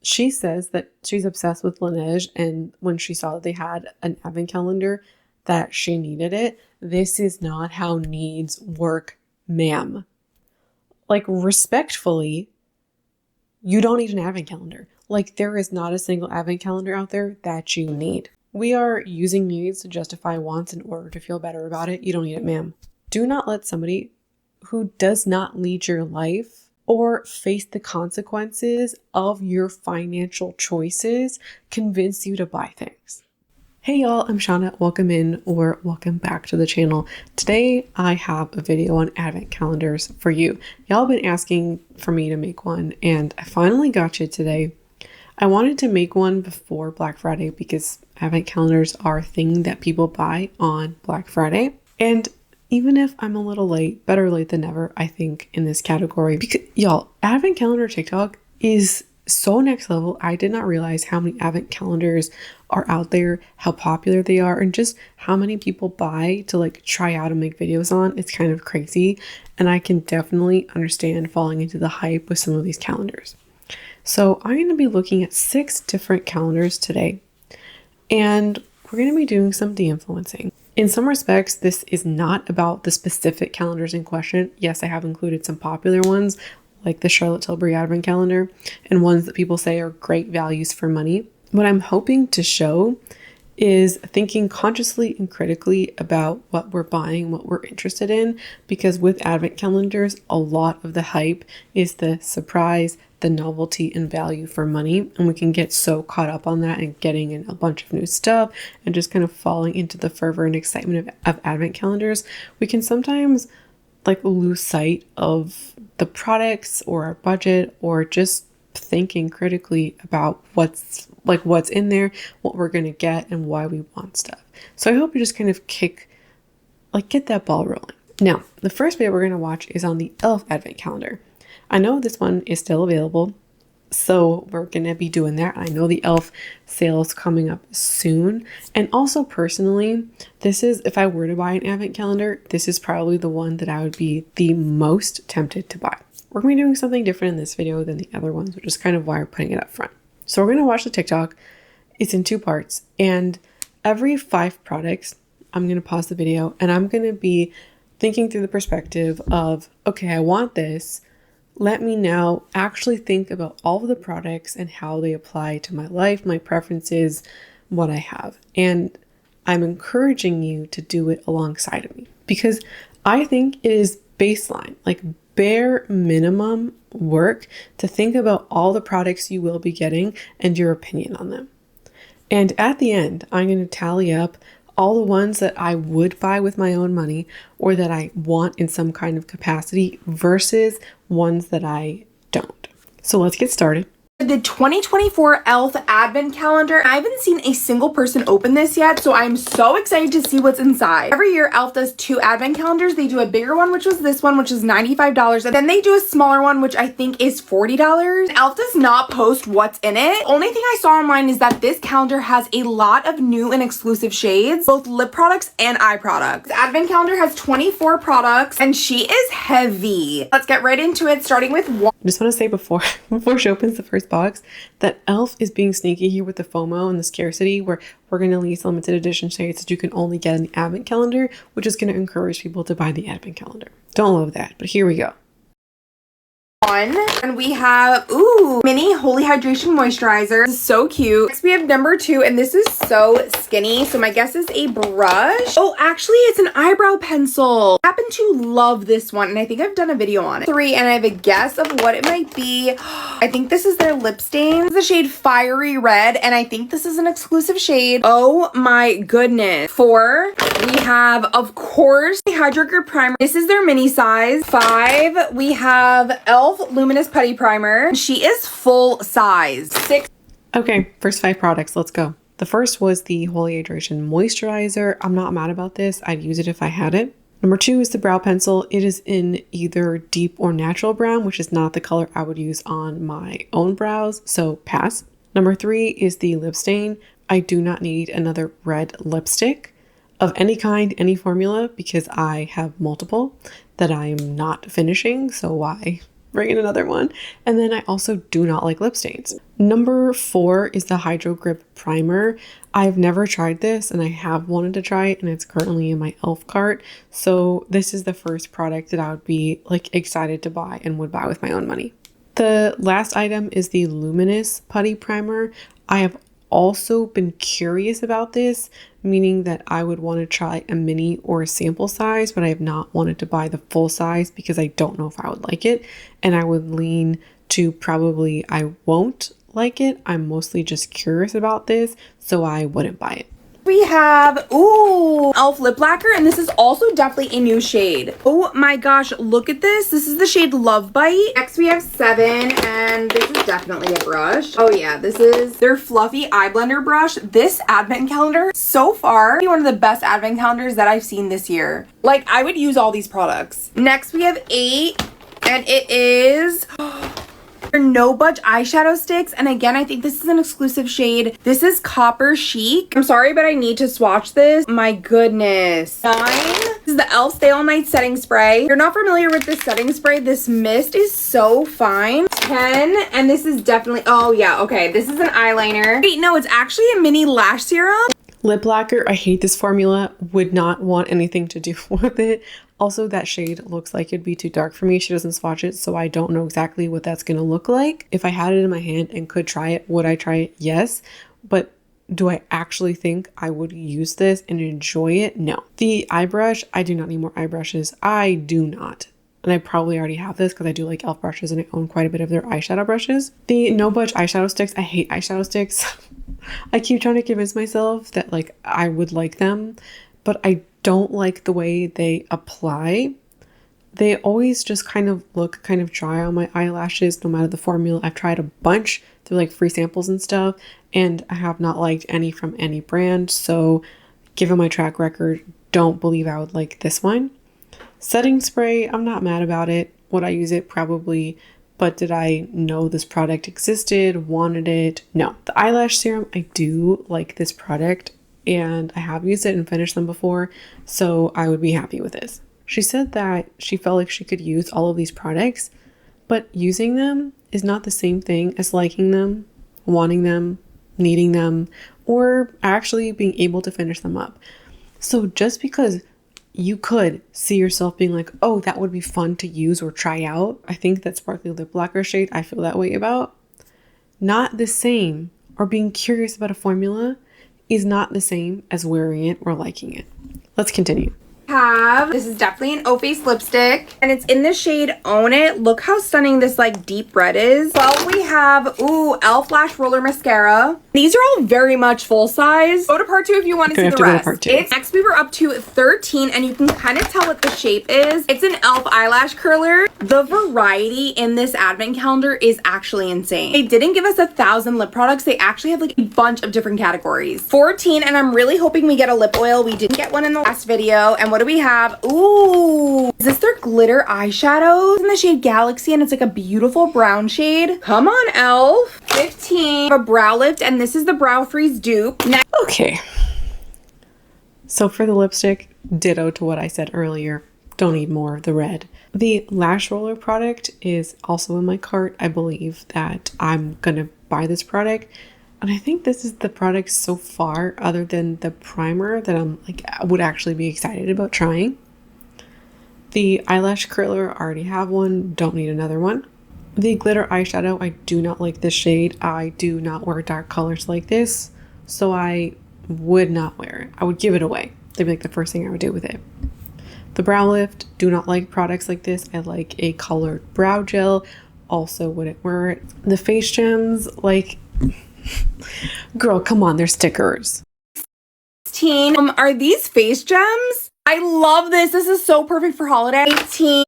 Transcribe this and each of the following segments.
She says that she's obsessed with Laneige, and when she saw that they had an advent calendar, that she needed it. This is not how needs work, ma'am. Like, respectfully, you don't need an advent calendar. Like, there is not a single advent calendar out there that you need. We are using needs to justify wants in order to feel better about it. You don't need it, ma'am. Do not let somebody who does not lead your life or face the consequences of your financial choices convince you to buy things. Hey y'all, I'm Shauna. Welcome in or welcome back to the channel. Today I have a video on advent calendars for you. Y'all been asking for me to make one and I finally got you today. I wanted to make one before Black Friday because advent calendars are a thing that people buy on Black Friday. And even if I'm a little late, better late than never, I think, in this category. Because y'all, advent calendar TikTok is so next level. I did not realize how many advent calendars are out there, how popular they are, and just how many people buy to like try out and make videos on. It's kind of crazy. And I can definitely understand falling into the hype with some of these calendars. So I'm going to be looking at 6 different calendars today. And we're going to be doing some de-influencing. In some respects, this is not about the specific calendars in question. Yes, I have included some popular ones like the Charlotte Tilbury Advent Calendar and ones that people say are great values for money. What I'm hoping to show is thinking consciously and critically about what we're buying, what we're interested in, because with advent calendars, a lot of the hype is the surprise, the novelty and value for money. And we can get so caught up on that and getting in a bunch of new stuff and just kind of falling into the fervor and excitement of advent calendars. We can sometimes like lose sight of the products or our budget or just thinking critically about what's in there, what we're going to get and why we want stuff. So I hope you just kind of get that ball rolling. Now, the first video we're going to watch is on the e.l.f. Advent Calendar. I know this one is still available, so we're going to be doing that. I know the e.l.f. sale is coming up soon. And also personally, this is, if I were to buy an advent calendar, this is probably the one that I would be the most tempted to buy. We're going to be doing something different in this video than the other ones, which is kind of why we're putting it up front. So we're going to watch the TikTok. It's in 2 parts. And every 5 products, I'm going to pause the video and I'm going to be thinking through the perspective of, okay, I want this. Let me now actually think about all of the products and how they apply to my life, my preferences, what I have. And I'm encouraging you to do it alongside of me because I think it is baseline, like bare minimum work to think about all the products you will be getting and your opinion on them. And at the end, I'm going to tally up all the ones that I would buy with my own money or that I want in some kind of capacity versus ones that I don't. So let's get started. The 2024 e.l.f. Advent Calendar. I haven't seen a single person open this yet, so I'm so excited to see what's inside. Every year, e.l.f. does 2 Advent Calendars. They do a bigger one, which was this one, which is $95, and then they do a smaller one, which I think is $40. e.l.f. does not post what's in it. The only thing I saw online is that this calendar has a lot of new and exclusive shades, both lip products and eye products. The Advent Calendar has 24 products, and she is heavy. Let's get right into it, starting with 1. I just want to say before she opens the first box that e.l.f. is being sneaky here with the FOMO and the scarcity where we're going to release limited edition shades that you can only get in the advent calendar, which is going to encourage people to buy the advent calendar. Don't love that, but here we go. And we have mini holy hydration moisturizer. This is so cute. Next we have number 2, and this is so skinny, so my guess is a brush. Oh, actually it's an eyebrow pencil. I happen to love this one and I think I've done a video on it. 3, and I have a guess of what it might be. I think this is their lip stain. It's the shade Fiery Red, and I think this is an exclusive shade. Oh my goodness. 4, we have, of course, the Hydrator Primer. This is their mini size. 5, we have e.l.f. Luminous Putty Primer. She is full size. 6. Okay, first 5 products, let's go. The first was the Holy Hydration Moisturizer. I'm not mad about this. I'd use it if I had it. Number 2 is the brow pencil. It is in either deep or natural brown, which is not the color I would use on my own brows, so pass. Number 3 is the lip stain. I do not need another red lipstick of any kind, any formula, because I have multiple that I am not finishing, so why bring in another one. And then I also do not like lip stains. Number 4 is the Hydro Grip Primer. I've never tried this and I have wanted to try it, and it's currently in my e.l.f. cart. So this is the first product that I would be like excited to buy and would buy with my own money. The last item is the Luminous Putty Primer. I have also been curious about this, meaning that I would want to try a mini or a sample size, but I have not wanted to buy the full size because I don't know if I would like it. And I would lean to probably I won't like it. I'm mostly just curious about this, so I wouldn't buy it. We have, ooh, e.l.f. lip lacquer, and this is also definitely a new shade. Oh my gosh, look at this. This is the shade Love Bite. Next we have 7, and this is definitely a brush. Oh yeah, this is their fluffy eye blender brush. This advent calendar, so far, one of the best advent calendars that I've seen this year. Like, I would use all these products. Next we have 8, and it is... No Budge eyeshadow sticks, and again, I think this is an exclusive shade. This is Copper Chic. I'm sorry, but I need to swatch this. My goodness. 9. This is the e.l.f. Stay All Night setting spray. If you're not familiar with this setting spray, this mist is so fine. 10, and this is definitely, oh yeah, okay, this is an eyeliner. Wait, no, it's actually a mini lash serum. Lip lacquer, I hate this formula, would not want anything to do with it. Also, that shade looks like it'd be too dark for me. She doesn't swatch it, so I don't know exactly what that's going to look like. If I had it in my hand and could try it, would I try it? Yes. But do I actually think I would use this and enjoy it? No. The eye brush, I do not need more eye brushes. I do not. And I probably already have this because I do like e.l.f. brushes and I own quite a bit of their eyeshadow brushes. The No Budge eyeshadow sticks, I hate eyeshadow sticks. I keep trying to convince myself that like I would like them, but I don't like the way they apply. They always just kind of look kind of dry on my eyelashes no matter the formula. I've tried a bunch through like free samples and stuff, and I have not liked any from any brand. So given my track record, don't believe I would like this one. Setting spray, I'm not mad about it. Would I use it? Probably. But did I know this product existed, wanted it? No. The eyelash serum, I do like this product and I have used it and finished them before, so I would be happy with this. She said that she felt like she could use all of these products, but using them is not the same thing as liking them, wanting them, needing them, or actually being able to finish them up. So just because you could see yourself being like, oh, that would be fun to use or try out. I think that sparkly lip lacquer shade I feel that way about. Not the same, or being curious about a formula is not the same as wearing it or liking it. Let's continue. This is definitely an O-Face lipstick, and it's in the shade Own It. Look how stunning this like deep red is. Well, we have e.l.f. Lash Roller Mascara. These are all very much full size. Go to part 2 if you want to see the rest. Next we were up to 13, and you can kind of tell what the shape is. It's an e.l.f. eyelash curler. The variety in this advent calendar is actually insane. They didn't give us 1,000 lip products. They actually have like a bunch of different categories. 14, and I'm really hoping we get a lip oil. We didn't get one in the last video. And what do we have? Ooh, is this their glitter eyeshadows in the shade Galaxy, and it's like a beautiful brown shade. Come on, e.l.f. 15, a brow lift, and this is the Brow Freeze dupe. Okay. So for the lipstick, ditto to what I said earlier. Don't need more of the red. The lash roller product is also in my cart. I believe that I'm gonna buy this product. And I think this is the product so far, other than the primer, that I'm like, I would actually be excited about trying. The eyelash curler, I already have one, don't need another one. The glitter eyeshadow, I do not like this shade. I do not wear dark colors like this, so I would not wear it. I would give it away. That'd be like the first thing I would do with it. The brow lift, do not like products like this. I like a colored brow gel, also wouldn't wear it. The face gems, like... Girl, come on, they're stickers. 16. Are these face gems? I love this. This is so perfect for holiday. 18.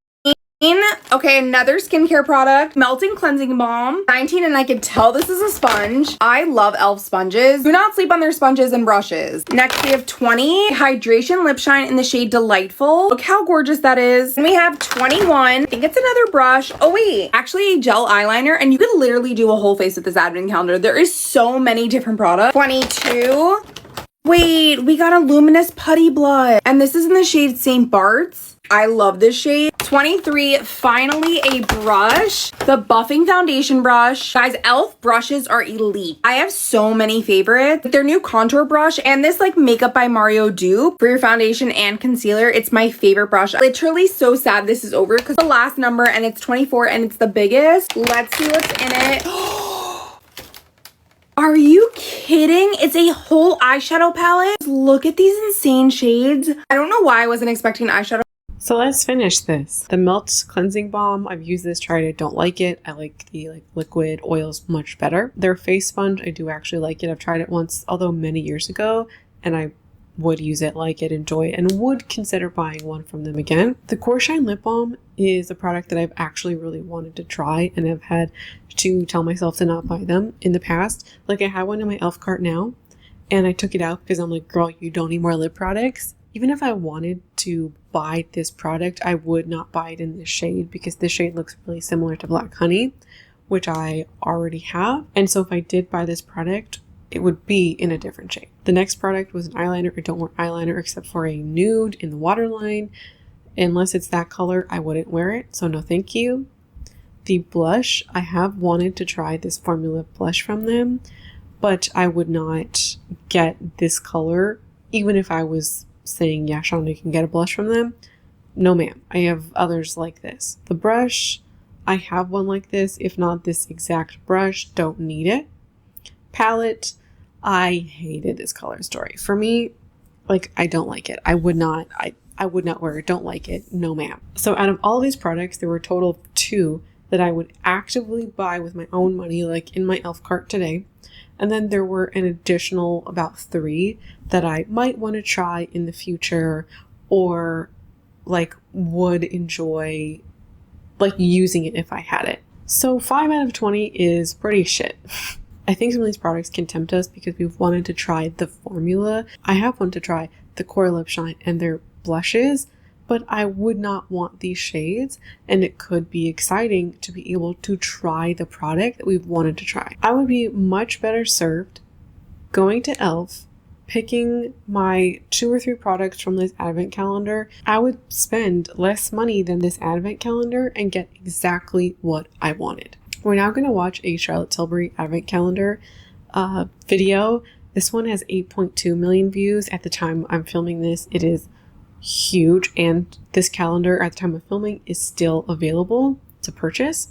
Okay, another skincare product. Melting Cleansing Balm. 19, and I can tell this is a sponge. I love e.l.f. sponges. Do not sleep on their sponges and brushes. Next, we have 20. Hydration Lip Shine in the shade Delightful. Look how gorgeous that is. And we have 21. I think it's another brush. Oh, wait. Actually, a gel eyeliner. And you could literally do a whole face with this advent calendar. There is so many different products. 22. Wait, we got a luminous putty blush. And this is in the shade St. Bart's. I love this shade. 23, finally a brush. The buffing foundation brush. Guys, e.l.f. brushes are elite. I have so many favorites. Their new contour brush and this like Makeup by Mario dupe for your foundation and concealer. It's my favorite brush. Literally so sad this is over because the last number and it's 24 and it's the biggest. Let's see what's in it. Are you kidding? It's a whole eyeshadow palette. Look at these insane shades. I don't know why I wasn't expecting eyeshadow. So let's finish this. The Melt Cleansing Balm, I've used this, tried it, don't like it. I like the liquid oils much better. Their face sponge, I do actually like it. I've tried it once, although many years ago, and I would use it, like it, enjoy it, and would consider buying one from them again. The Core Shine Lip Balm is a product that I've actually really wanted to try and have had to tell myself to not buy them in the past. Like I have one in my e.l.f. cart now, and I took it out because I'm like, girl, you don't need more lip products. Even if I wanted to buy this product, I would not buy it in this shade because this shade looks really similar to Black Honey, which I already have. And so if I did buy this product, it would be in a different shade. The next product was an eyeliner. I don't wear eyeliner except for a nude in the waterline. Unless it's that color, I wouldn't wear it. So no thank you. The blush, I have wanted to try this formula blush from them, but I would not get this color even if I was saying, yeah, Shauna, you can get a blush from them. No, ma'am. I have others like this. The brush, I have one like this. If not this exact brush, don't need it. Palette, I hated this color story. For me, like, I don't like it. I would not wear it. Don't like it. No, ma'am. So out of all these products, there were a total of 2 that I would actively buy with my own money, like in my e.l.f. cart today. And then there were an additional about 3 that I might want to try in the future or like would enjoy like using it if I had it. So 5 out of 20 is pretty shit. I think some of these products can tempt us because we've wanted to try the formula. I have wanted to try the Core Lip Shine and their blushes, but I would not want these shades, and it could be exciting to be able to try the product that we've wanted to try. I would be much better served going to e.l.f., picking my 2 or 3 products from this advent calendar. I would spend less money than this advent calendar and get exactly what I wanted. We're now going to watch a Charlotte Tilbury advent calendar video. This one has 8.2 million views. At the time I'm filming this, it is huge, and this calendar at the time of filming is still available to purchase,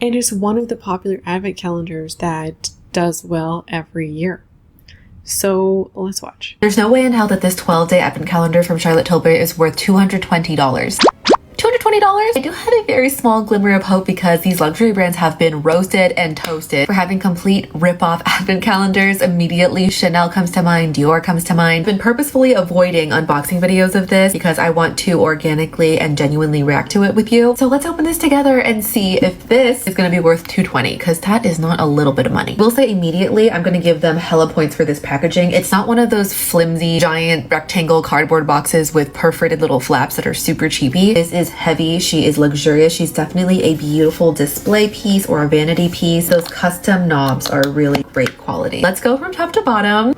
and it's one of the popular advent calendars that does well every year. So let's watch. There's no way in hell that this 12-day advent calendar from Charlotte Tilbury is worth $220. $220? I do have a very small glimmer of hope because these luxury brands have been roasted and toasted for having complete rip-off advent calendars. Immediately Chanel comes to mind, Dior comes to mind. I've been purposefully avoiding unboxing videos of this because I want to organically and genuinely react to it with you. So let's open this together and see if this is going to be worth $220, because that is not a little bit of money. We'll say immediately I'm going to give them hella points for this packaging. It's not one of those flimsy giant rectangle cardboard boxes with perforated little flaps that are super cheapy. This is heavy. She is luxurious. She's definitely a beautiful display piece or a vanity piece. Those custom knobs are really great quality. Let's go from top to bottom.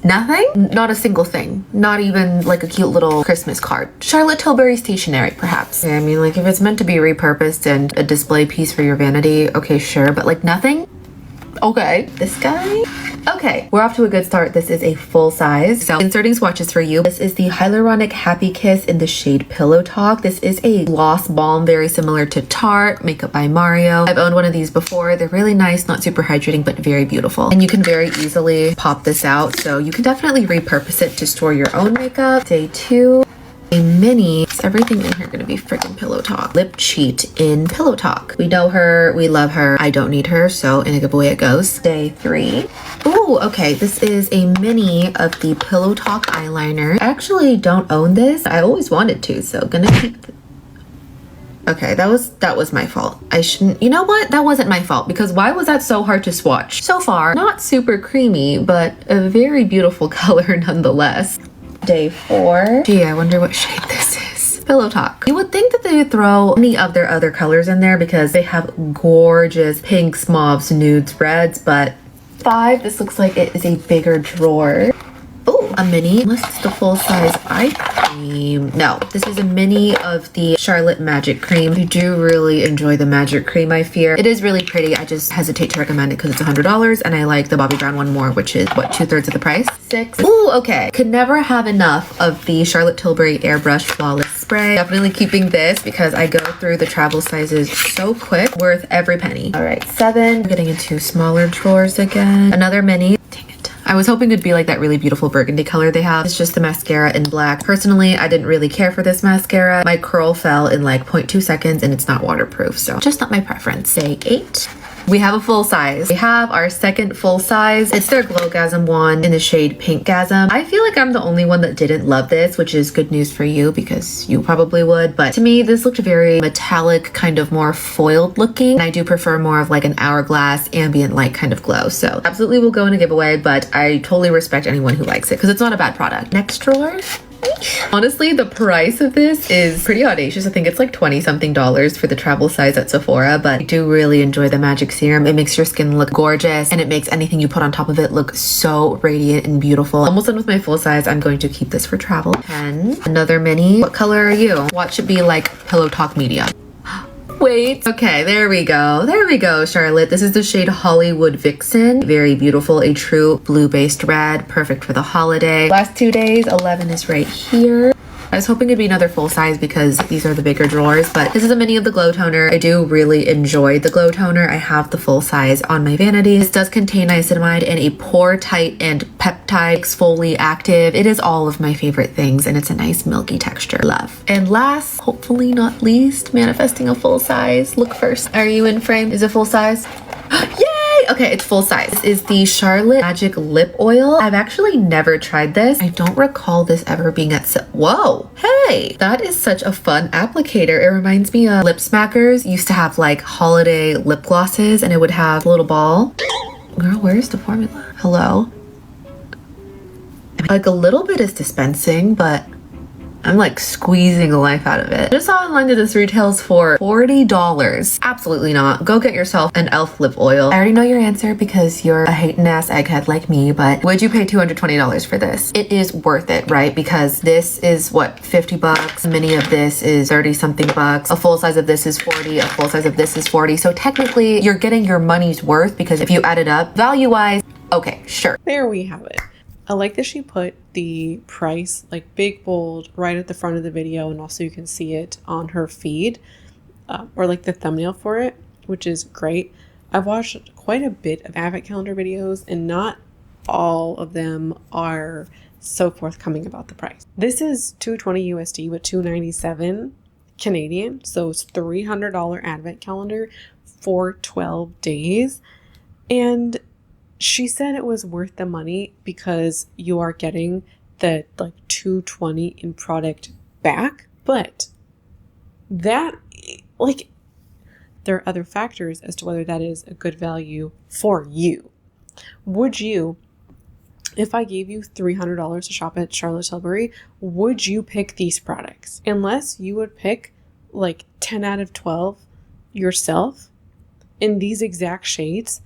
Nothing? Not a single thing. Not even like a cute little Christmas card. Charlotte Tilbury stationery, perhaps. I mean, like if it's meant to be repurposed and a display piece for your vanity, okay, sure, but like nothing? Okay. This guy? Okay, we're off to a good start. This is a full size. So inserting swatches for you. This is the Hyaluronic Happy Kiss in the shade Pillow Talk. This is a gloss balm, very similar to Tarte, Makeup by Mario. I've owned one of these before. They're really nice, not super hydrating, but very beautiful. And you can very easily pop this out. So you can definitely repurpose it to store your own makeup. Day 2. A mini, everything in here gonna be freaking Pillow Talk. Lip Cheat in Pillow Talk. We know her, we love her. I don't need her, so in a good way it goes. Day 3. Oh, okay, this is a mini of the Pillow Talk eyeliner. I actually don't own this. I always wanted to, so gonna keep. Okay, that was my fault. I shouldn't, you know what? That wasn't my fault, because why was that so hard to swatch? So far, not super creamy, but a very beautiful color nonetheless. Day 4. Gee, I wonder what shade this is. Pillow Talk. You would think that they would throw any of their other colors in there because they have gorgeous pinks, mauves, nudes, reds, but 5, this looks like it is a bigger drawer. Oh, a mini. Unless it's the full size eye cream. cream. No, this is a mini of the Charlotte Magic Cream. I do really enjoy the Magic Cream, I fear. It is really pretty. I just hesitate to recommend it because it's $100 and I like the Bobbi Brown one more, which is what, 2/3 of the price? $6. Ooh, okay. Could never have enough of the Charlotte Tilbury Airbrush Flawless Spray. Definitely keeping this because I go through the travel sizes so quick. Worth every penny. All right, 7. We're getting into smaller drawers again. Another mini. Dang it. I was hoping it'd be like that really beautiful burgundy color they have. It's just the mascara in black. Personally, I didn't really care for this mascara. My curl fell in like 0.2 seconds and it's not waterproof, so just not my preference. Say 8. We have a full size. We have our second full size. It's their Glowgasm wand in the shade Pinkgasm. I feel like I'm the only one that didn't love this, which is good news for you because you probably would. But to me, this looked very metallic, kind of more foiled looking. And I do prefer more of like an hourglass ambient light kind of glow. So absolutely will go in a giveaway, but I totally respect anyone who likes it because it's not a bad product. Next drawer. Honestly, the price of this is pretty audacious. I think it's like 20 something dollars for the travel size at Sephora, but I do really enjoy the Magic Serum. It makes your skin look gorgeous and it makes anything you put on top of it look so radiant and beautiful. Almost done with my full size. I'm going to keep this for travel. 10. Another mini. What color are you? Watch it be like Pillow Talk medium. Wait. Okay, there we go. There we go, Charlotte. This is the shade Hollywood Vixen. Very beautiful. A true blue-based red. Perfect for the holiday. Last 2 days. 11 is right here. I was hoping it'd be another full size because these are the bigger drawers, but this is a mini of the Glow Toner. I do really enjoy the Glow Toner. I have the full size on my vanity. This does contain niacinamide and a pore tight and peptide exfoliate active. It is all of my favorite things and it's a nice milky texture. Love. And last, hopefully not least, manifesting a full size. Look first. Are you in frame? Is it full size? Yay! Okay, it's full size. This is the Charlotte Magic Lip Oil. I've actually never tried this. I don't recall this ever being at whoa, hey, that is such a fun applicator. It reminds me of Lip Smackers. Used to have like holiday lip glosses and it would have a little ball. Girl, where's the formula? Hello? Like a little bit is dispensing, but I'm like squeezing the life out of it. I just saw online that this retails for $40. Absolutely not. Go get yourself an e.l.f. lip oil. I already know your answer because you're a hating ass egghead like me, but would you pay $220 for this? It is worth it, right? Because this is what, 50 bucks? A mini of this is 30 something bucks. A full size of this is 40. A full size of this is 40. So technically you're getting your money's worth because if you add it up value wise, okay, sure. There we have it. I like that she put the price like big bold right at the front of the video, and also you can see it on her feed or like the thumbnail for it, which is great. I've watched quite a bit of advent calendar videos and not all of them are so forthcoming about the price. This is $220 USD with $297 Canadian, so it's $300 advent calendar for 12 days. And she said it was worth the money because you are getting the like $220 in product back, but that like there are other factors as to whether that is a good value for you. Would you, if I gave you $300 to shop at Charlotte Tilbury, would you pick these products? Unless you would pick like 10 out of 12 yourself in these exact shades,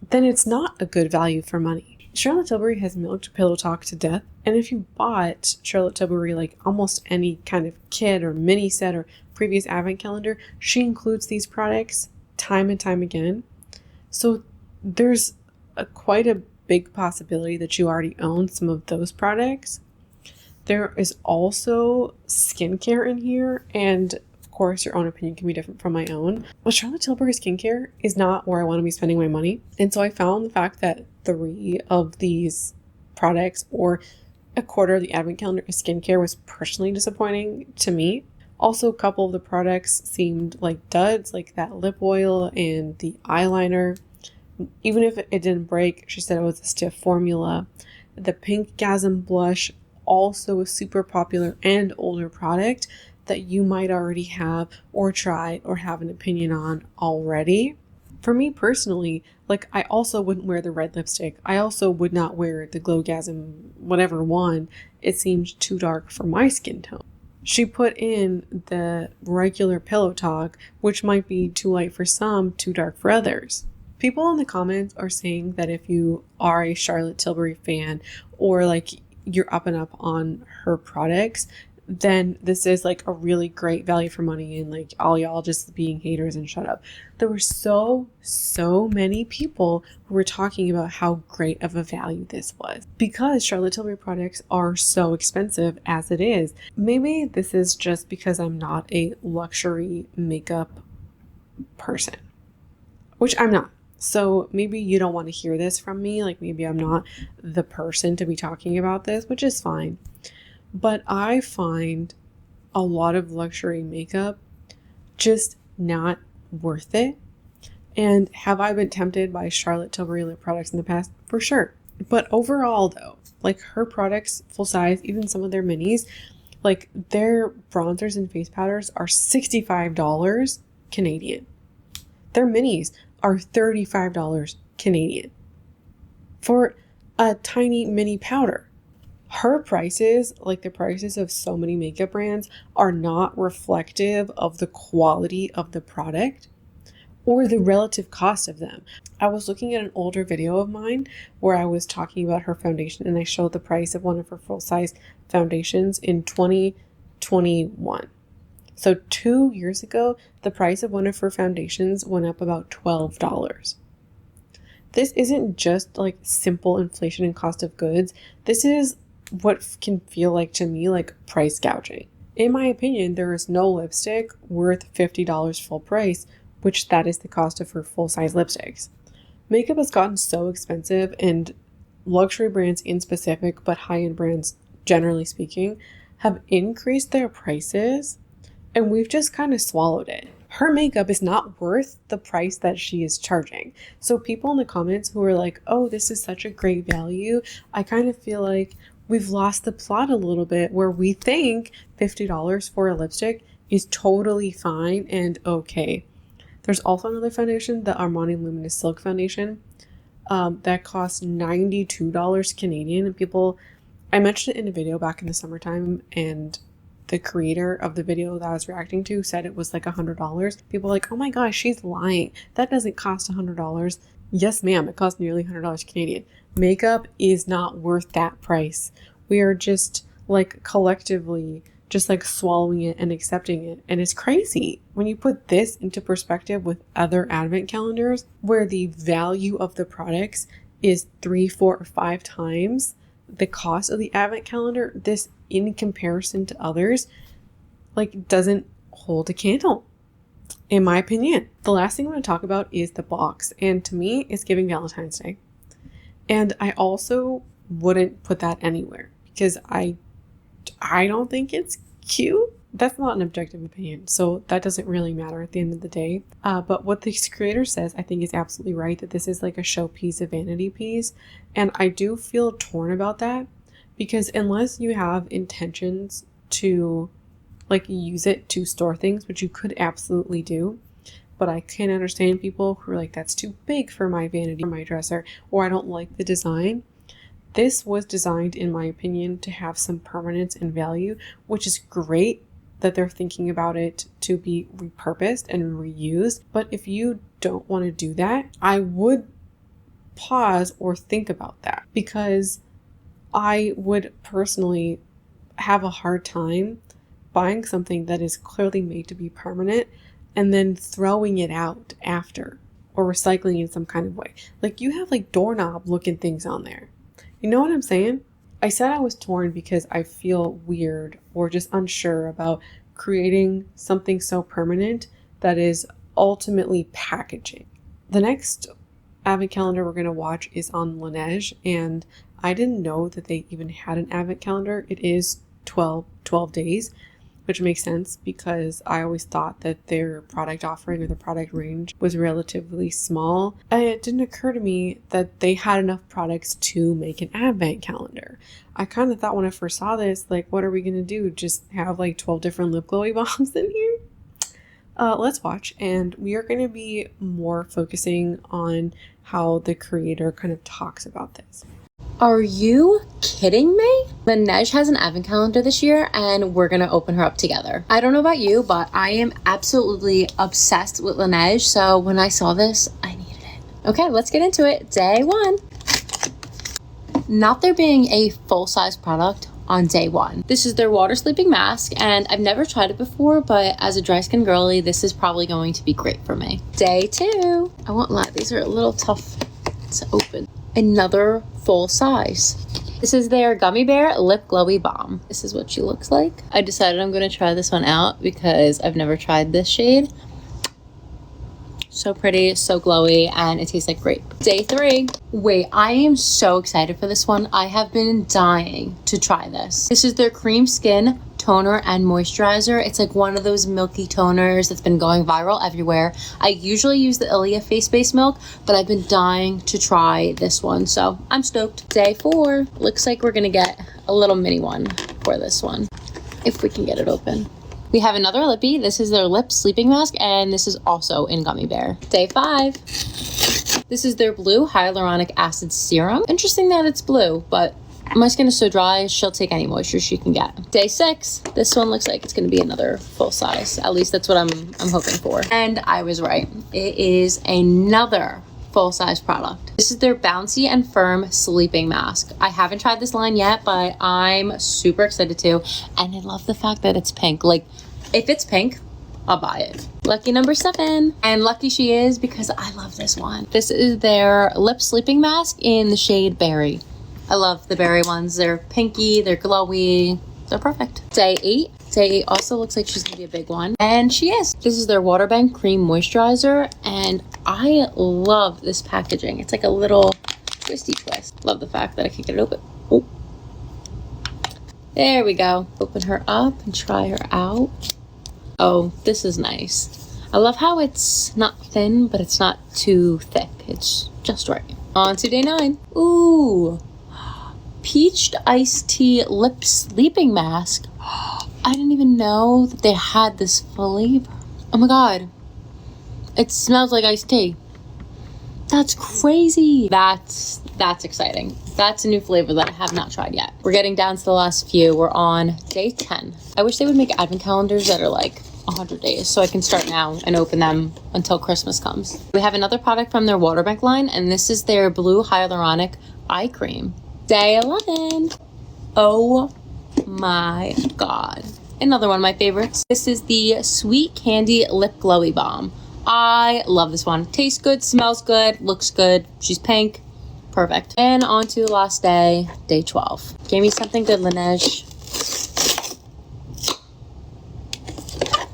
then it's not a good value for money. Charlotte Tilbury has milked Pillow Talk to death. And if you bought Charlotte Tilbury like almost any kind of kit or mini set or previous advent calendar, she includes these products time and time again. So there's quite a big possibility that you already own some of those products. There is also skincare in here, and of course your own opinion can be different from my own. But Charlotte Tilbury skincare is not where I want to be spending my money. And so I found the fact that 3 of these products, or a quarter of the advent calendar is skincare, was personally disappointing to me. Also, a couple of the products seemed like duds, like that lip oil and the eyeliner. Even if it didn't break, she said it was a stiff formula. The Pinkgasm blush, also a super popular and older product that you might already have or tried or have an opinion on already. For me personally, like, I also wouldn't wear the red lipstick. I also would not wear the Glowgasm whatever one. It seemed too dark for my skin tone. She put in the regular Pillow Talk, which might be too light for some, too dark for others. People in the comments are saying that if you are a Charlotte Tilbury fan, or like you're up and up on her products, then this is like a really great value for money, and like all y'all just being haters and shut up. There were so many people who were talking about how great of a value this was because Charlotte Tilbury products are so expensive as it is. Maybe this is just because I'm not a luxury makeup person, which I'm not. So maybe you don't want to hear this from me. Like maybe I'm not the person to be talking about this, which is fine. But I find a lot of luxury makeup just not worth it. And have I been tempted by Charlotte Tilbury lip products in the past? For sure. But overall though, like her products, full size, even some of their minis, like their bronzers and face powders are $65 Canadian. Their minis are $35 Canadian for a tiny mini powder. Her prices, like the prices of so many makeup brands, are not reflective of the quality of the product or the relative cost of them. I was looking at an older video of mine where I was talking about her foundation, and I showed the price of one of her full-size foundations in 2021. So 2 years ago, the price of one of her foundations went up about $12. This isn't just like simple inflation and cost of goods. This is what can feel like to me like price gouging. In my opinion, there is no lipstick worth $50 full price, which that is the cost of her full-size lipsticks. Makeup has gotten so expensive, and luxury brands in specific, but high-end brands generally speaking, have increased their prices, and we've just kind of swallowed it. Her makeup is not worth the price that she is charging. So people in the comments who are like, oh, this is such a great value, I kind of feel like we've lost the plot a little bit, where we think $50 for a lipstick is totally fine and okay. There's also another foundation, the Armani Luminous Silk Foundation, that costs $92 Canadian. And people, I mentioned it in a video back in the summertime, and the creator of the video that I was reacting to said it was like $100. People were like, oh my gosh, she's lying. That doesn't cost $100. Yes, ma'am, it costs nearly $100 Canadian. Makeup is not worth that price. We are just like collectively just like swallowing it and accepting it. And it's crazy when you put this into perspective with other advent calendars where the value of the products is 3, 4, or 5 times the cost of the advent calendar. This, in comparison to others, like doesn't hold a candle, in my opinion. The last thing I'm going to talk about is the box. And to me, it's giving Valentine's Day. And I also wouldn't put that anywhere because I don't think it's cute. That's not an objective opinion, so that doesn't really matter at the end of the day. But what this creator says, I think is absolutely right, that this is like a showpiece, a vanity piece. And I do feel torn about that because unless you have intentions to like use it to store things, which you could absolutely do, but I can understand people who are like, that's too big for my vanity or my dresser, or I don't like the design. This was designed, in my opinion, to have some permanence and value, which is great that they're thinking about it to be repurposed and reused. But if you don't want to do that, I would pause or think about that, because I would personally have a hard time buying something that is clearly made to be permanent and then throwing it out after or recycling in some kind of way. Like you have like doorknob looking things on there. You know what I'm saying? I said I was torn because I feel weird or just unsure about creating something so permanent that is ultimately packaging. The next advent calendar we're going to watch is on Laneige, and I didn't know that they even had an advent calendar. It is 12 days, which makes sense because I always thought that their product offering or the product range was relatively small. And it didn't occur to me that they had enough products to make an advent calendar. I kind of thought when I first saw this, like, what are we going to do? Just have like 12 different lip glowy bombs in here? Let's watch. And we are going to be more focusing on how the creator kind of talks about this. Are you kidding me? Laneige has an advent calendar this year and we're gonna open her up together. I don't know about you, but I am absolutely obsessed with Laneige. So when I saw this, I needed it. Okay, let's get into it. Day 1. not there being a full-size product on day one. This is their water sleeping mask, and I've never tried it before, but as a dry skin girly, this is probably going to be great for me. Day two. I won't lie, these are a little tough to open. Another full size. This is their Gummy Bear Lip Glowy Balm. This is what she looks like. I decided I'm going to try this one out because I've never tried this shade. So pretty, so glowy, and it tastes like grape. Day three. Wait, I am so excited for this one. I have been dying to try this. This is their Cream Skin Toner and Moisturizer. It's like one of those milky toners that's been going viral everywhere. I usually use the Ilia Face Base Milk, but I've been dying to try this one, so I'm stoked. Day four. Looks like we're gonna get a little mini one for this one, if we can get it open. We have another lippy. This is their lip sleeping mask, and this is also in Gummy Bear. Day five. This is their blue hyaluronic acid serum. Interesting that it's blue, but my skin is so dry, she'll take any moisture she can get. Day six. This one looks like it's gonna be another full size. At least that's what I'm hoping for. And I was right. It is another full-size product. This is their Bouncy and Firm Sleeping Mask. I haven't tried this line yet, but I'm super excited to. And I love the fact that it's pink. Like, if it's pink, I'll buy it. Lucky number 7. And lucky she is because I love this one. This is their Lip Sleeping Mask in the shade Berry. I love the berry ones. They're pinky, they're glowy, they're perfect. Day 8. Day 8 also looks like she's gonna be a big one. And she is. This is their Water Bank Cream Moisturizer, and I love this packaging. It's like a little twisty twist. Love the fact that I can get it open. Oh. There we go. Open her up and try her out. Oh, this is nice. I love how it's not thin, but it's not too thick. It's just right. On to day 9. Ooh. Peached Iced Tea Lip Sleeping Mask. I didn't even know that they had this flavor. Oh my god. It smells like iced tea. That's crazy. That's exciting. That's a new flavor that I have not tried yet. We're getting down to the last few. We're on day 10. I wish they would make advent calendars that are like 100 days so I can start now and open them until Christmas comes. We have another product from their Water Bank line, and this is their Blue Hyaluronic Eye Cream. Day 11. Oh my god. Another one of my favorites. This is the Sweet Candy Lip Glowy Balm. I love this one. Tastes good, smells good, looks good. She's pink. Perfect. And on to the last day, day 12. Give me something good, Laneige.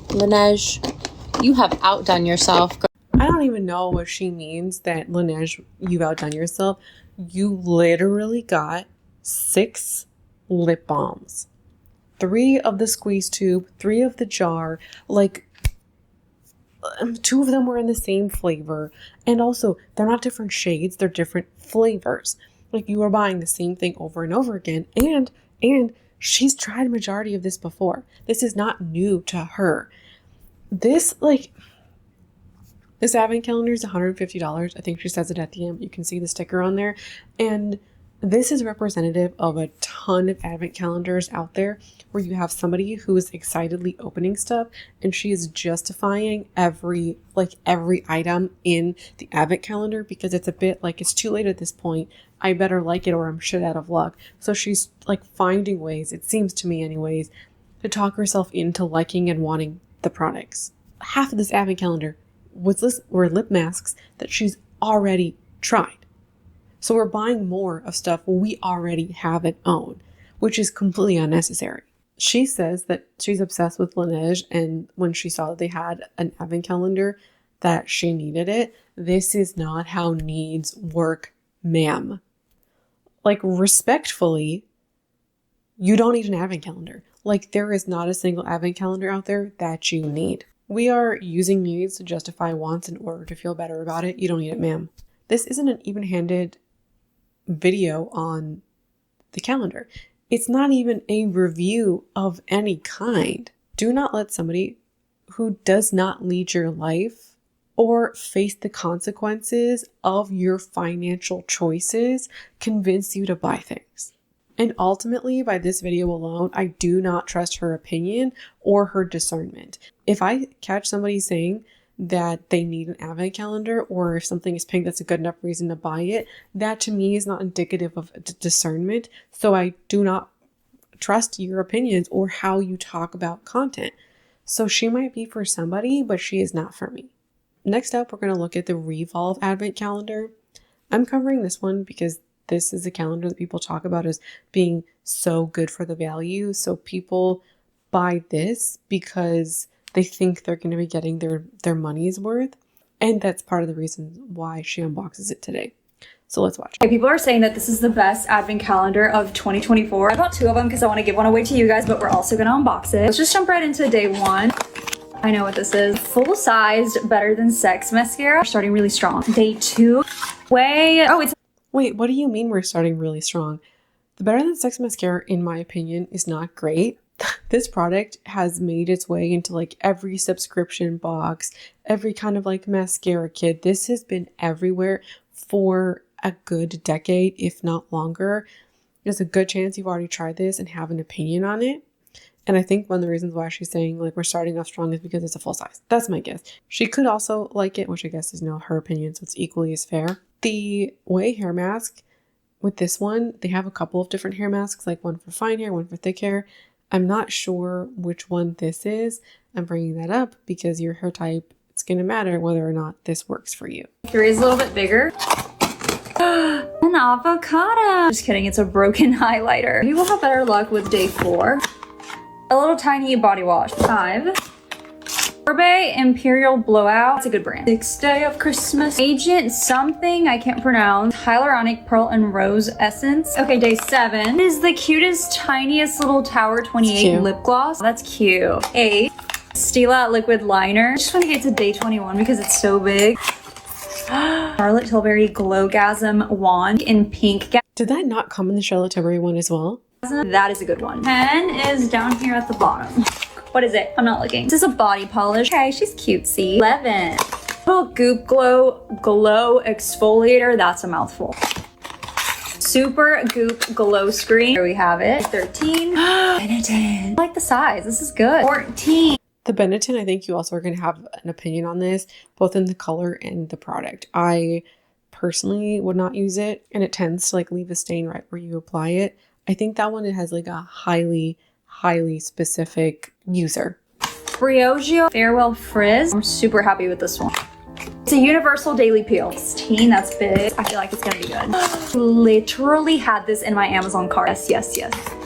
Laneige, you have outdone yourself. I don't even know what she means that Laneige, you've outdone yourself. You literally got 6 lip balms. 3 of the squeeze tube, 3 of the jar, like 2 of them were in the same flavor. And also, they're not different shades, they're different flavors. Like, you are buying the same thing over and over again. And she's tried a majority of this before. This is not new to her. This advent calendar is $150. I think she says it at the end. You can see the sticker on there. And this is representative of a ton of advent calendars out there where you have somebody who is excitedly opening stuff and she is justifying every item in the advent calendar because it's a bit like, it's too late at this point. I better like it or I'm shit out of luck. So she's like finding ways, it seems to me anyways, to talk herself into liking and wanting the products. Half of this advent calendar were lip masks that she's already tried. So we're buying more of stuff we already have and own, which is completely unnecessary. She says that she's obsessed with Laneige, and when she saw that they had an advent calendar, that she needed it. This is not how needs work, ma'am. Like, respectfully, you don't need an advent calendar. Like, there is not a single advent calendar out there that you need. We are using needs to justify wants in order to feel better about it. You don't need it, ma'am. This isn't an even-handed video on the calendar. It's not even a review of any kind. Do not let somebody who does not lead your life or face the consequences of your financial choices convince you to buy things. And ultimately, by this video alone, I do not trust her opinion or her discernment. If I catch somebody saying that they need an advent calendar, or if something is pink, that's a good enough reason to buy it. That to me is not indicative of discernment. So I do not trust your opinions or how you talk about content. So she might be for somebody, but she is not for me. Next up, we're going to look at the Revolve Advent Calendar. I'm covering this one because this is a calendar that people talk about as being so good for the value. So people buy this because they think they're going to be getting their money's worth. And that's part of the reason why she unboxes it today. So let's watch. Okay, people are saying that this is the best advent calendar of 2024. I bought 2 of them because I want to give one away to you guys, but we're also going to unbox it. Let's just jump right into day 1. I know what this is. Full-sized Better Than Sex mascara. We're starting really strong. Day 2. Wait, what do you mean we're starting really strong? The Better Than Sex mascara, in my opinion, is not great. This product has made its way into like every subscription box, every kind of like mascara kit. This has been everywhere for a good decade, if not longer. There's a good chance you've already tried this and have an opinion on it. And I think one of the reasons why she's saying like we're starting off strong is because it's a full size. That's my guess. She could also like it, which I guess is her opinion, so it's equally as fair. The Way hair mask, with this one, they have a couple of different hair masks, like one for fine hair, one for thick hair. I'm not sure which one this is. I'm bringing that up because your hair type, it's going to matter whether or not this works for you. Here is a little bit bigger. An avocado. Just kidding, it's a broken highlighter. Maybe we'll have better luck with day 4. A little tiny body wash. 5. Sorbet Imperial Blowout. It's a good brand. 6th day of Christmas. Agent something I can't pronounce. Hyaluronic Pearl and Rose Essence. Okay, day 7 is the cutest, tiniest little Tower 28 lip gloss. That's cute. 8. Stila Liquid Liner. I just want to get to day 21 because it's so big. Charlotte Tilbury Glowgasm Wand in pink. Did that not come in the Charlotte Tilbury one as well? That is a good one. 10 is down here at the bottom. What is it? I'm not looking. This is a body polish. Okay, she's cutesy. 11. Little Goop Glow Exfoliator. That's a mouthful. Super Goop Glow Screen. Here we have it. 13. Benetton. I like the size. This is good. 14. The Benetton, I think you also are going to have an opinion on this, both in the color and the product. I personally would not use it, and it tends to like leave a stain right where you apply it. I think that one, it has like a highly specific user. Briogeo Farewell Frizz. I'm super happy with this one. It's a universal daily peel. 16, that's big. I feel like it's gonna be good. Literally had this in my Amazon cart. Yes.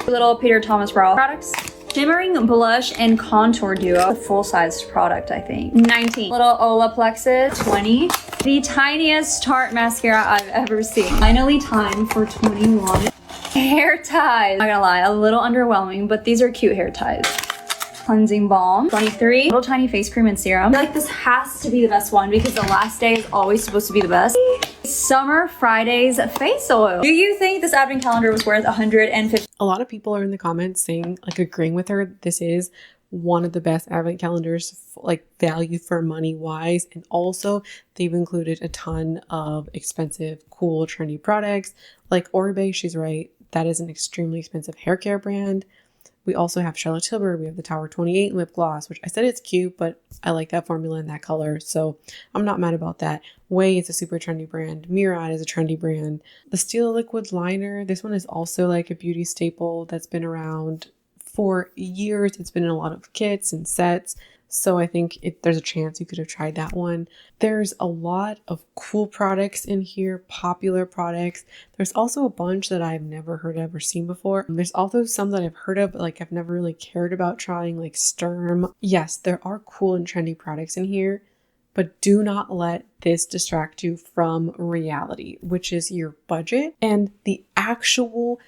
Little Peter Thomas Roth products. Shimmering blush and contour duo. A full-sized product, I think. 19. Little Olaplexes. 20. The tiniest Tarte mascara I've ever seen. Finally time for 21. Hair ties. Not gonna lie, a little underwhelming, but these are cute hair ties. Cleansing balm. 23. Little tiny face cream and serum. I feel like this has to be the best one because the last day is always supposed to be the best. Summer Fridays face oil. Do you think this advent calendar was worth $150? A lot of people are in the comments saying, like, agreeing with her. This is one of the best advent calendars, like value for money wise. And also they've included a ton of expensive, cool, trendy products like Oribe. She's right. That is an extremely expensive hair care brand. We also have Charlotte Tilbury. We have the Tower 28 lip gloss, which I said it's cute, but I like that formula and that color. So I'm not mad about that. Way is a super trendy brand. Murad is a trendy brand. The Stila Liquid Liner. This one is also like a beauty staple that's been around for years. It's been in a lot of kits and sets. So I think there's a chance you could have tried that one. There's a lot of cool products in here, popular products. There's also a bunch that I've never heard of or seen before. There's also some that I've heard of, but like I've never really cared about trying, like Sturm. Yes, there are cool and trendy products in here, but do not let this distract you from reality, which is your budget and the actual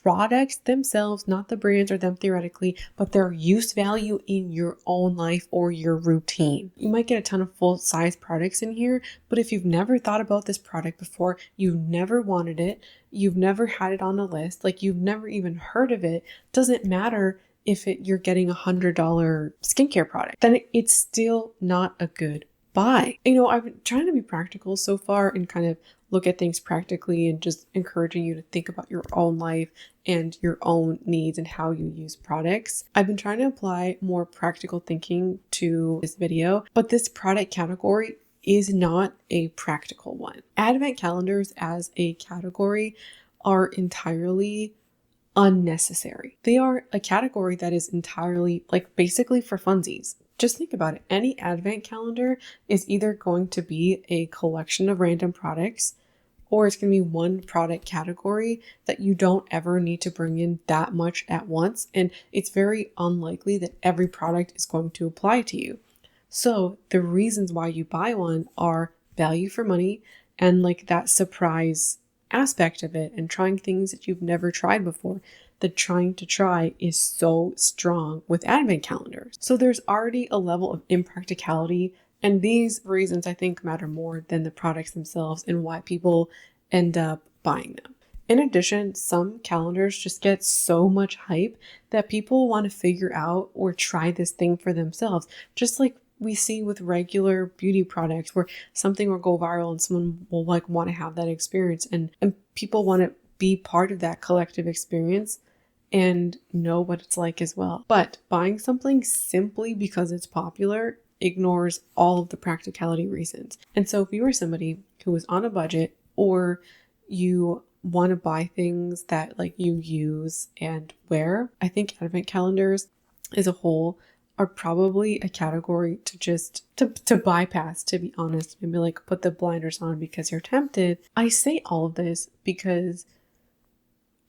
products themselves, not the brands or them theoretically, but their use value in your own life or your routine. You might get a ton of full size products in here, but if you've never thought about this product before, you've never wanted it, you've never had it on a list, like you've never even heard of it, doesn't matter if you're getting $100 skincare product, then it's still not a good buy. I've been trying to be practical so far and kind of look at things practically and just encouraging you to think about your own life and your own needs and how you use products. I've been trying to apply more practical thinking to this video, but this product category is not a practical one. Advent calendars as a category are entirely unnecessary. They are a category that is entirely basically for funsies. Just think about it. Any advent calendar is either going to be a collection of random products, or it's going to be one product category that you don't ever need to bring in that much at once. And it's very unlikely that every product is going to apply to you. So the reasons why you buy one are value for money and that surprise aspect of it and trying things that you've never tried before. The trying to try is so strong with advent calendars. So there's already a level of impracticality, and these reasons I think matter more than the products themselves and why people end up buying them. In addition, some calendars just get so much hype that people want to figure out or try this thing for themselves, just like we see with regular beauty products where something will go viral and someone will want to have that experience, and people want to be part of that collective experience and know what it's like as well. But buying something simply because it's popular ignores all of the practicality reasons. And so if you are somebody who is on a budget, or you want to buy things that you use and wear, I think advent calendars as a whole are probably a category to just to bypass, to be honest. Maybe put the blinders on because you're tempted. I say all of this because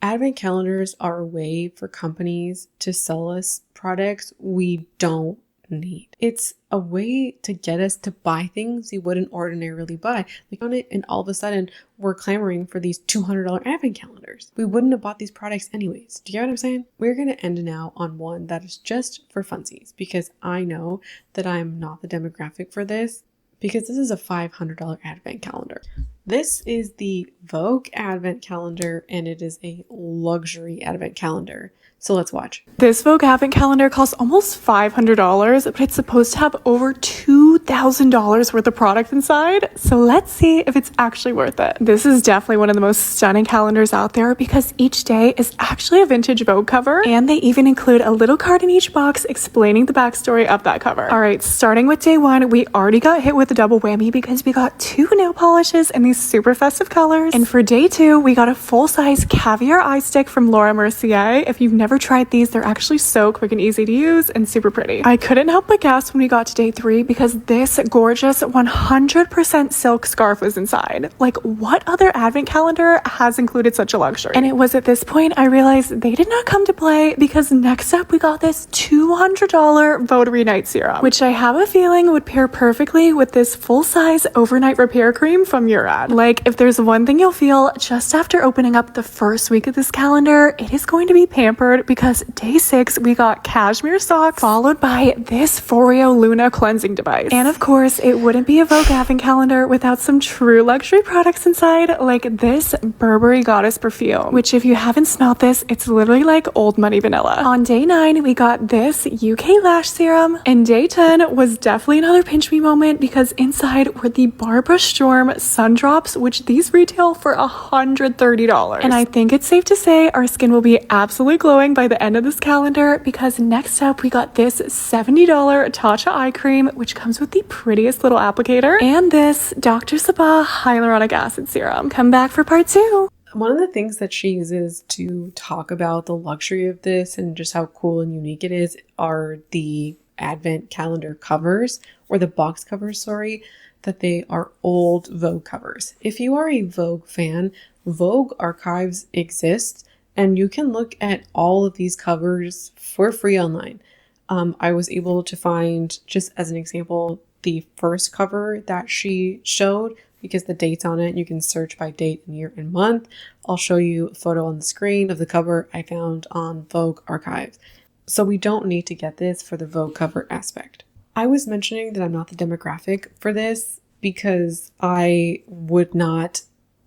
advent calendars are a way for companies to sell us products we don't need. It's a way to get us to buy things you wouldn't ordinarily buy. On it, and all of a sudden we're clamoring for these $200 advent calendars. We wouldn't have bought these products anyways. Do you get what I'm saying? We're going to end now on one that is just for funsies, because I know that I'm not the demographic for this, because this is a $500 advent calendar. This is the Vogue advent calendar, and it is a luxury advent calendar. So let's watch. This Vogue advent calendar costs almost $500, but it's supposed to have over $2,000 worth of product inside. So let's see if it's actually worth it. This is definitely one of the most stunning calendars out there, because each day is actually a vintage Vogue cover, and they even include a little card in each box explaining the backstory of that cover. All right, starting with day one, we already got hit with a double whammy because we got 2 nail polishes in these super festive colors. And for day 2, we got a full-size caviar eye stick from Laura Mercier. If you've never tried these, they're actually so quick and easy to use and super pretty. I couldn't help but gasp when we got to day 3 because this gorgeous 100% silk scarf was inside. What other advent calendar has included such a luxury? And it was at this point I realized they did not come to play, because next up we got this $200 Votary Night Serum, which I have a feeling would pair perfectly with this full-size overnight repair cream from Murad. If there's one thing you'll feel just after opening up the first week of this calendar, it is going to be pampered, because day 6 we got cashmere socks followed by this Foreo Luna cleansing device. And of course, it wouldn't be a Vogue advent calendar without some true luxury products inside, like this Burberry Goddess perfume, which if you haven't smelled this, it's literally like old money vanilla. On day 9, we got this UK lash serum, and day 10 was definitely another pinch me moment, because inside were the Barbara Sturm sun drops, which these retail for $130. And I think it's safe to say our skin will be absolutely glowing by the end of this calendar, because next up we got this $70 Tatcha eye cream, which comes with the prettiest little applicator, and this Dr. Sabah hyaluronic acid serum. Come back for part 2. One of the things that she uses to talk about the luxury of this and just how cool and unique it is are the advent calendar covers, or the box covers, sorry, that they are old Vogue covers. If you are a Vogue fan, Vogue archives exist, and you can look at all of these covers for free online. I was able to find, just as an example, the first cover that she showed, because the date's on it. You can search by date and year and month. I'll show you a photo on the screen of the cover I found on Vogue archives. So we don't need to get this for the Vogue cover aspect. I was mentioning that I'm not the demographic for this because I would not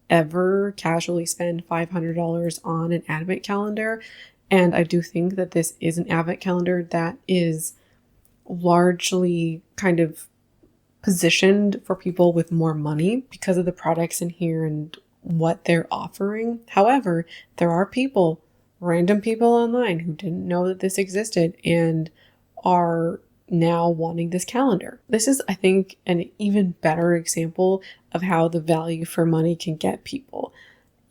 ever casually spend $500 on an advent calendar. And I do think that this is an advent calendar that is largely kind of positioned for people with more money because of the products in here and what they're offering. However, there are people, random people online who didn't know that this existed and are now wanting this calendar. This is, I think, an even better example of how the value for money can get people.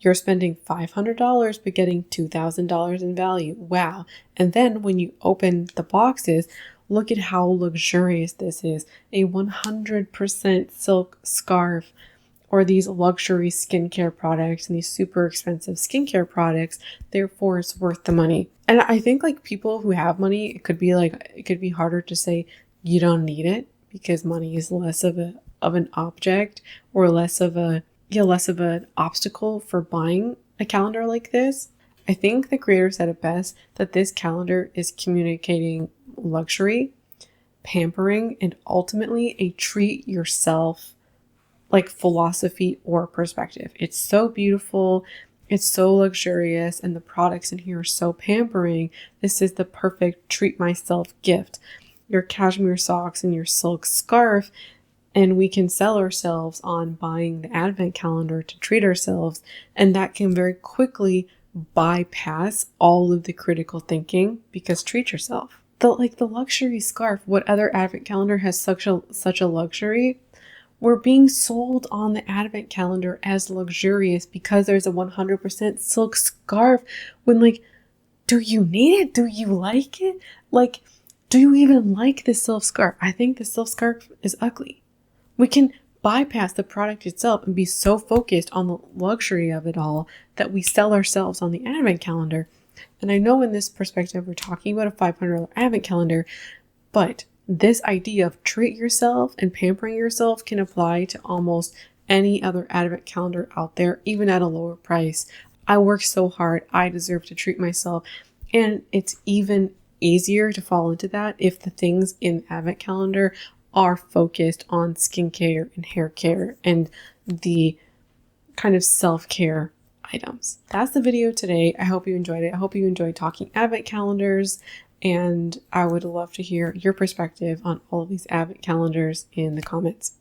You're spending $500 but getting $2,000 in value. Wow. And then when you open the boxes, look at how luxurious this is. A 100% silk scarf, or these luxury skincare products and these super expensive skincare products. Therefore, it's worth the money. And I think like people who have money, it could be harder to say you don't need it because money is less of an object, or less of an obstacle for buying a calendar like this. I think the creator said it best, that this calendar is communicating luxury, pampering, and ultimately a treat yourself like philosophy or perspective. It's so beautiful, it's so luxurious, and the products in here are so pampering. This is the perfect treat myself gift. Your cashmere socks and your silk scarf, and we can sell ourselves on buying the advent calendar to treat ourselves, and that can very quickly bypass all of the critical thinking because treat yourself. The luxury scarf, what other advent calendar has such a luxury? We're being sold on the advent calendar as luxurious because there's a 100% silk scarf, when like, do you need it? Do you like it? Like, do you even like the silk scarf? I think the silk scarf is ugly. We can bypass the product itself and be so focused on the luxury of it all that we sell ourselves on the advent calendar. And I know in this perspective, we're talking about a $500 advent calendar, but this idea of treat yourself and pampering yourself can apply to almost any other advent calendar out there, even at a lower price. I work so hard, I deserve to treat myself. And it's even easier to fall into that if the things in the advent calendar are focused on skincare and hair care and the kind of self-care items. That's the video today. I hope you enjoyed it. I hope you enjoyed talking advent calendars, and I would love to hear your perspective on all of these advent calendars in the comments.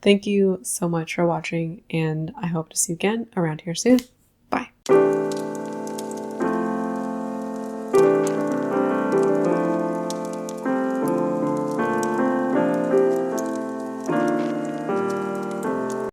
Thank you so much for watching, and I hope to see you again around here soon. Bye.